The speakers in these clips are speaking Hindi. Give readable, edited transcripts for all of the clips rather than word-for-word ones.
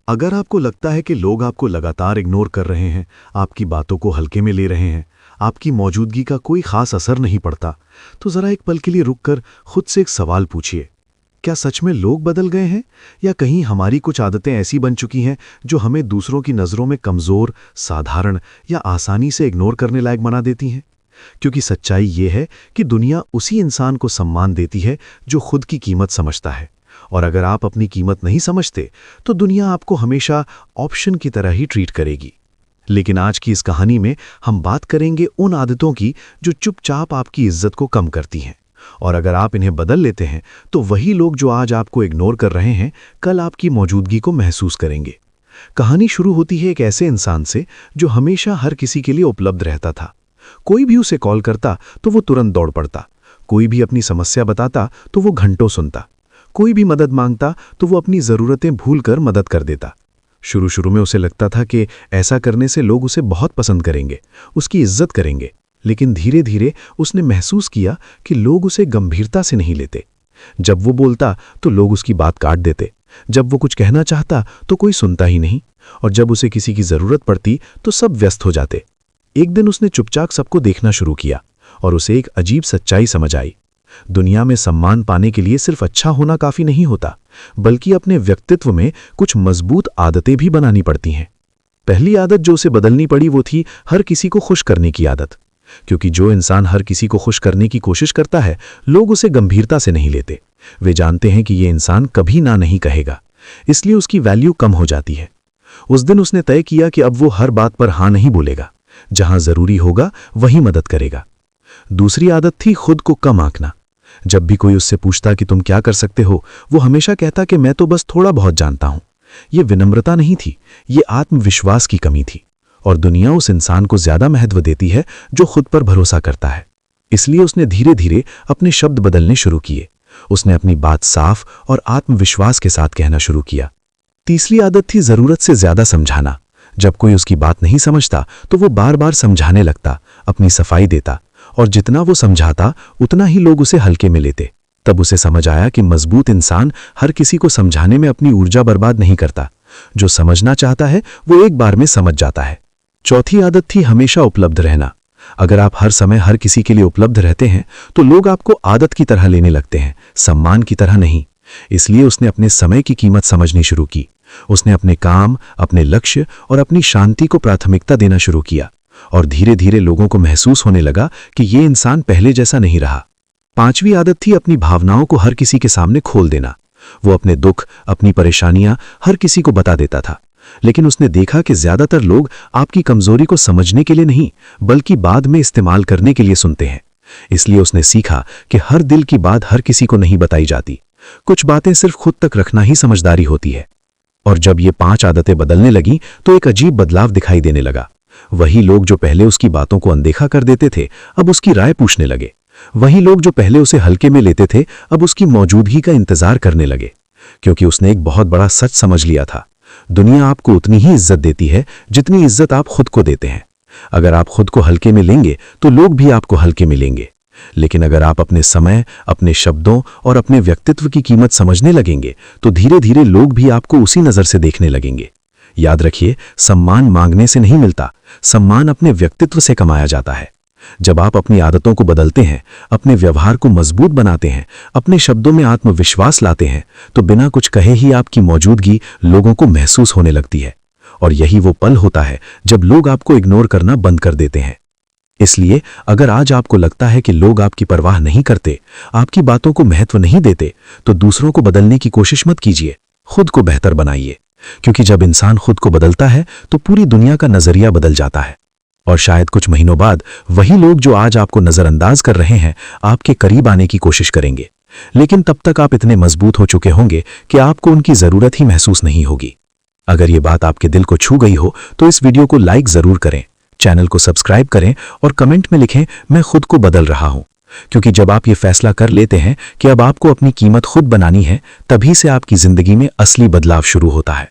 अगर आपको लगता है कि लोग आपको लगातार इग्नोर कर रहे हैं, आपकी बातों को हल्के में ले रहे हैं, आपकी मौजूदगी का कोई खास असर नहीं पड़ता, तो ज़रा एक पल के लिए रुककर खुद से एक सवाल पूछिए। क्या सच में लोग बदल गए हैं, या कहीं हमारी कुछ आदतें ऐसी बन चुकी हैं जो हमें दूसरों की नज़रों में कमज़ोर, साधारण या आसानी से इग्नोर करने लायक बना देती हैं? क्योंकि सच्चाई ये है कि दुनिया उसी इंसान को सम्मान देती है जो खुद की कीमत समझता है। और अगर आप अपनी कीमत नहीं समझते, तो दुनिया आपको हमेशा ऑप्शन की तरह ही ट्रीट करेगी। लेकिन आज की इस कहानी में हम बात करेंगे उन आदतों की जो चुपचाप आपकी इज्जत को कम करती हैं। और अगर आप इन्हें बदल लेते हैं, तो वही लोग जो आज आपको इग्नोर कर रहे हैं, कल आपकी मौजूदगी को महसूस करेंगे। कहानी शुरू होती है एक ऐसे इंसान से जो हमेशा हर किसी के लिए उपलब्ध रहता था। कोई भी उसे कॉल करता तो वो तुरंत दौड़ पड़ता, कोई भी अपनी समस्या बताता तो वो घंटों सुनता, कोई भी मदद मांगता तो वो अपनी ज़रूरतें भूलकर मदद कर देता। शुरू शुरू में उसे लगता था कि ऐसा करने से लोग उसे बहुत पसंद करेंगे, उसकी इज्जत करेंगे। लेकिन धीरे धीरे उसने महसूस किया कि लोग उसे गंभीरता से नहीं लेते। जब वो बोलता तो लोग उसकी बात काट देते, जब वो कुछ कहना चाहता तो कोई सुनता ही नहीं, और जब उसे किसी की ज़रूरत पड़ती तो सब व्यस्त हो जाते। एक दिन उसने चुपचाप सबको देखना शुरू किया और उसे एक अजीब सच्चाई समझ आई। दुनिया में सम्मान पाने के लिए सिर्फ अच्छा होना काफ़ी नहीं होता, बल्कि अपने व्यक्तित्व में कुछ मजबूत आदतें भी बनानी पड़ती हैं। पहली आदत जो उसे बदलनी पड़ी वो थी हर किसी को खुश करने की आदत। क्योंकि जो इंसान हर किसी को खुश करने की कोशिश करता है, लोग उसे गंभीरता से नहीं लेते। वे जानते हैं कि ये इंसान कभी ना नहीं कहेगा, इसलिए उसकी वैल्यू कम हो जाती है। उस दिन उसने तय किया कि अब वो हर बात पर हाँ नहीं बोलेगा, जहां जरूरी होगा वही मदद करेगा। दूसरी आदत थी खुद को कम आंकना। जब भी कोई उससे पूछता कि तुम क्या कर सकते हो, वो हमेशा कहता कि मैं तो बस थोड़ा बहुत जानता हूं। ये विनम्रता नहीं थी, ये आत्मविश्वास की कमी थी। और दुनिया उस इंसान को ज्यादा महत्व देती है जो खुद पर भरोसा करता है। इसलिए उसने धीरे धीरे अपने शब्द बदलने शुरू किए। उसने अपनी बात साफ और आत्मविश्वास के साथ कहना शुरू किया। तीसरी आदत थी जरूरत से ज्यादा समझाना। जब कोई उसकी बात नहीं समझता तो वो बार बार समझाने लगता, अपनी सफाई देता, और जितना वो समझाता उतना ही लोग उसे हल्के में लेते। तब उसे समझ आया कि मजबूत इंसान हर किसी को समझाने में अपनी ऊर्जा बर्बाद नहीं करता। जो समझना चाहता है वो एक बार में समझ जाता है। चौथी आदत थी हमेशा उपलब्ध रहना। अगर आप हर समय हर किसी के लिए उपलब्ध रहते हैं तो लोग आपको आदत की तरह लेने लगते हैं, सम्मान की तरह नहीं। इसलिए उसने अपने समय की कीमत समझनी शुरू की। उसने अपने काम, अपने लक्ष्य और अपनी शांति को प्राथमिकता देना शुरू किया, और धीरे धीरे लोगों को महसूस होने लगा कि ये इंसान पहले जैसा नहीं रहा। पांचवी आदत थी अपनी भावनाओं को हर किसी के सामने खोल देना। वो अपने दुख, अपनी परेशानियां हर किसी को बता देता था। लेकिन उसने देखा कि ज्यादातर लोग आपकी कमजोरी को समझने के लिए नहीं, बल्कि बाद में इस्तेमाल करने के लिए सुनते हैं। इसलिए उसने सीखा कि हर दिल की बात हर किसी को नहीं बताई जाती। कुछ बातें सिर्फ खुद तक रखना ही समझदारी होती है। और जब ये 5 आदतें बदलने लगी तो एक अजीब बदलाव दिखाई देने लगा। वही लोग जो पहले उसकी बातों को अनदेखा कर देते थे, अब उसकी राय पूछने लगे। वही लोग जो पहले उसे हल्के में लेते थे, अब उसकी मौजूदगी का इंतजार करने लगे। क्योंकि उसने एक बहुत बड़ा सच समझ लिया था। दुनिया आपको उतनी ही इज्जत देती है जितनी इज्जत आप खुद को देते हैं। अगर आप खुद को हल्के में लेंगे तो लोग भी आपको हल्के में लेंगे। लेकिन अगर आप अपने समय, अपने शब्दों और अपने व्यक्तित्व की कीमत समझने लगेंगे तो धीरे धीरे लोग भी आपको उसी नजर से देखने लगेंगे। याद रखिए, सम्मान मांगने से नहीं मिलता, सम्मान अपने व्यक्तित्व से कमाया जाता है। जब आप अपनी आदतों को बदलते हैं, अपने व्यवहार को मजबूत बनाते हैं, अपने शब्दों में आत्मविश्वास लाते हैं, तो बिना कुछ कहे ही आपकी मौजूदगी लोगों को महसूस होने लगती है। और यही वो पल होता है जब लोग आपको इग्नोर करना बंद कर देते हैं। इसलिए अगर आज आपको लगता है कि लोग आपकी परवाह नहीं करते, आपकी बातों को महत्व नहीं देते, तो दूसरों को बदलने की कोशिश मत कीजिए, खुद को बेहतर बनाइए। क्योंकि जब इंसान खुद को बदलता है तो पूरी दुनिया का नजरिया बदल जाता है। और शायद कुछ महीनों बाद वही लोग जो आज आपको नजरअंदाज कर रहे हैं, आपके करीब आने की कोशिश करेंगे। लेकिन तब तक आप इतने मजबूत हो चुके होंगे कि आपको उनकी जरूरत ही महसूस नहीं होगी। अगर ये बात आपके दिल को छू गई हो तो इस वीडियो को लाइक जरूर करें, चैनल को सब्सक्राइब करें और कमेंट में लिखें, मैं खुद को बदल रहा हूं। क्योंकि जब आप ये फैसला कर लेते हैं कि अब आपको अपनी कीमत खुद बनानी है, तभी से आपकी जिंदगी में असली बदलाव शुरू होता है।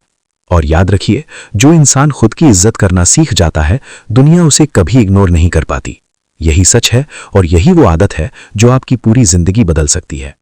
और याद रखिए, जो इंसान खुद की इज्जत करना सीख जाता है, दुनिया उसे कभी इग्नोर नहीं कर पाती। यही सच है और यही वो आदत है जो आपकी पूरी जिंदगी बदल सकती है।